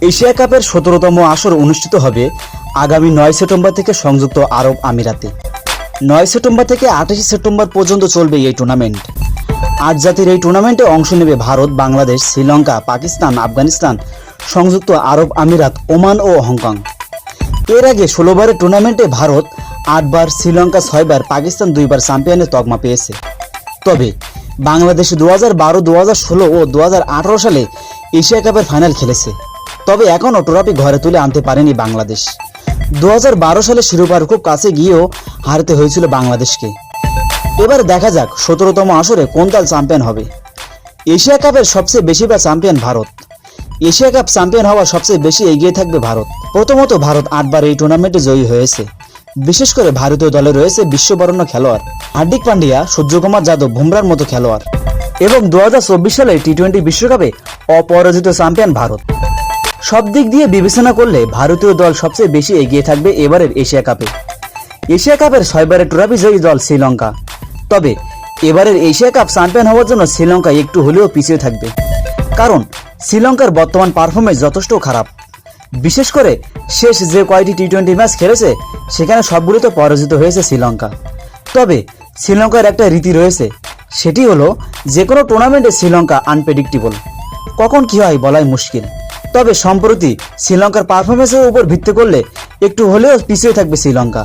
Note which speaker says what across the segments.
Speaker 1: Asia কাপের ১৭তম আসর অনুষ্ঠিত হবে আগামী ৯ সেপ্টেম্বর থেকে সংযুক্ত আরব আমিরাতে। ৯ সেপ্টেম্বর থেকে ২৮ সেপ্টেম্বর পর্যন্ত চলবে এই টুর্নামেন্ট। ৮ জাতির এই টুর্নামেন্টে অংশ নেবে ভারত, বাংলাদেশ, শ্রীলঙ্কা, পাকিস্তান, আফগানিস্তান, সংযুক্ত আরব আমিরাত, ওমান ও হংকং। এর আগে ১৬ বারের টুর্নামেন্টে ভারত ৮ বার, শ্রীলঙ্কা ৬ বার, পাকিস্তান ২ বার চ্যাম্পিয়নের তকমা পেয়েছে। তবে বাংলাদেশ ২০১২, ২০১৬ ও ২০১৮ সালে এশিয়া কাপের ফাইনাল খেলেছে। তবে এখনও ট্রফি ঘরে তুলে আনতে পারেনি বাংলাদেশ। ২০১২ সালে শিরোপার খুব কাছে গিয়েও হারতে হয়েছিল বাংলাদেশকে। এবার দেখা যাক ১৭তম আসরে কোন দল চ্যাম্পিয়ন হবে। এশিয়া কাপের সবচেয়ে বেশিবার champion Bharat. Asia cup champion হওয়ার সবচেয়ে বেশি এগিয়ে থাকবে ভারত। প্রথমত ভারত ৮ বার এই টুর্নামেন্টে জয়ী হয়েছে। বিশেষ করে ভারতীয় দলে রয়েছে বিশ্ববরেণ্য খেলোয়াড় হার্দিক পান্ডিয়া, সূর্যকুমার যাদব, বুমরার মতো খেলোয়াড়। এবং ২০২৪ সালে টি-20 বিশ্বকাপে অপরাজিত চ্যাম্পিয়ন ভারত। সব দিক দিয়ে বিবেচনা করলে ভারতীয় দল সবচেয়ে বেশি এগিয়ে থাকবে এবারের এশিয়া কাপে। এশিয়া কাপের ৬ বারের ট্রফি জয়ী দল শ্রীলঙ্কা। তবে এবারের এশিয়া কাপ চ্যাম্পিয়ন হওয়ার জন্য শ্রীলঙ্কা একটু হলেও পিছিয়ে থাকবে, কারণ শ্রীলঙ্কার বর্তমান পারফরমেন্স যথেষ্ট খারাপ। বিশেষ করে শেষ যে কয়টি টি-20 ম্যাচ খেলেছে সেখানে সবগুলোতে পরাজিত হয়েছে শ্রীলঙ্কা। তবে শ্রীলঙ্কার একটা রীতি রয়েছে, সেটি হলো যে কোনো টুর্নামেন্টে শ্রীলঙ্কা আনপ্রেডিক্টেবল, কখন কী হয় বলাই মুশকিল। তবে সম্প্রতি শ্রীলঙ্কার পারফরমেন্সের উপর ভিত্তি করলে একটু হলেও পিছিয়ে থাকবে শ্রীলঙ্কা।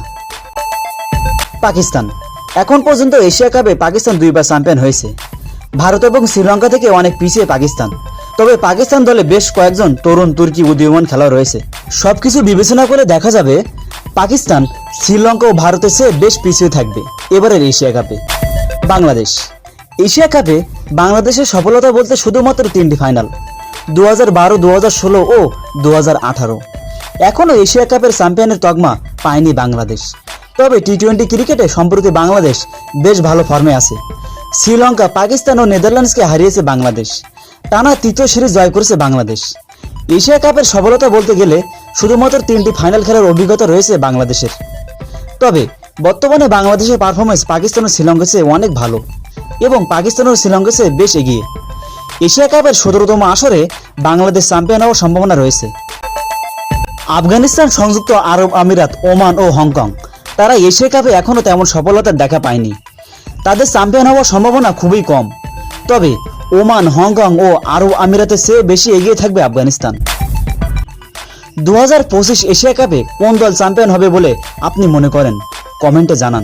Speaker 1: পাকিস্তান এখন পর্যন্ত এশিয়া কাপে পাকিস্তান ২ বার চ্যাম্পিয়ন হয়েছে। ভারত এবং শ্রীলঙ্কা থেকে অনেক পিছিয়ে পাকিস্তান। তবে পাকিস্তান দলে বেশ কয়েকজন তরুণ তুর্কি উদীয়মান খেলোয়াড় রয়েছে। সবকিছু বিবেচনা করে দেখা যাবে পাকিস্তান শ্রীলঙ্কা ও ভারতের চেয়ে বেশ পিছিয়ে থাকবে এবারের এশিয়া কাপে। বাংলাদেশ এশিয়া কাপে বাংলাদেশের সফলতা বলতে শুধুমাত্র ৩টি ফাইনাল, ২০১২, ২০১৬ ও ২০১৮। এখনও এশিয়া কাপের চ্যাম্পিয়নের তকমা পায়নি বাংলাদেশ। তবে টি-20 ক্রিকেটে সম্প্রতি বাংলাদেশ বেশ ভালো ফর্মে আছে। শ্রীলঙ্কা, পাকিস্তান ও নেদারল্যান্ডসকে হারিয়েছে বাংলাদেশ। টানা ৩য় সিরিজ জয় করেছে বাংলাদেশ। এশিয়া কাপের সফলতা বলতে গেলে শুধুমাত্র ৩টি ফাইনাল খেলার অভিজ্ঞতা রয়েছে বাংলাদেশের। তবে বর্তমানে বাংলাদেশের পারফরমেন্স পাকিস্তান ও শ্রীলঙ্কার চেয়ে অনেক ভালো এবং পাকিস্তান ও শ্রীলঙ্কার চেয়ে বেশ এগিয়ে। এশিয়া কাপের ১৭তম আসরে বাংলাদেশ চ্যাম্পিয়ন হওয়ার সম্ভাবনা রয়েছে। আফগানিস্তান, সংযুক্ত আরব আমিরাত, ওমান ও হংকং তারা এশিয়া কাপে এখনও তেমন সফলতার দেখা পায়নি। তাদের চ্যাম্পিয়ন হওয়ার সম্ভাবনা খুবই কম। তবে ওমান, হংকং ও আরব আমিরাতের চেয়ে বেশি এগিয়ে থাকবে আফগানিস্তান। ২০২৫ এশিয়া কাপে কোন দল চ্যাম্পিয়ন হবে বলে আপনি মনে করেন? কমেন্টে জানান।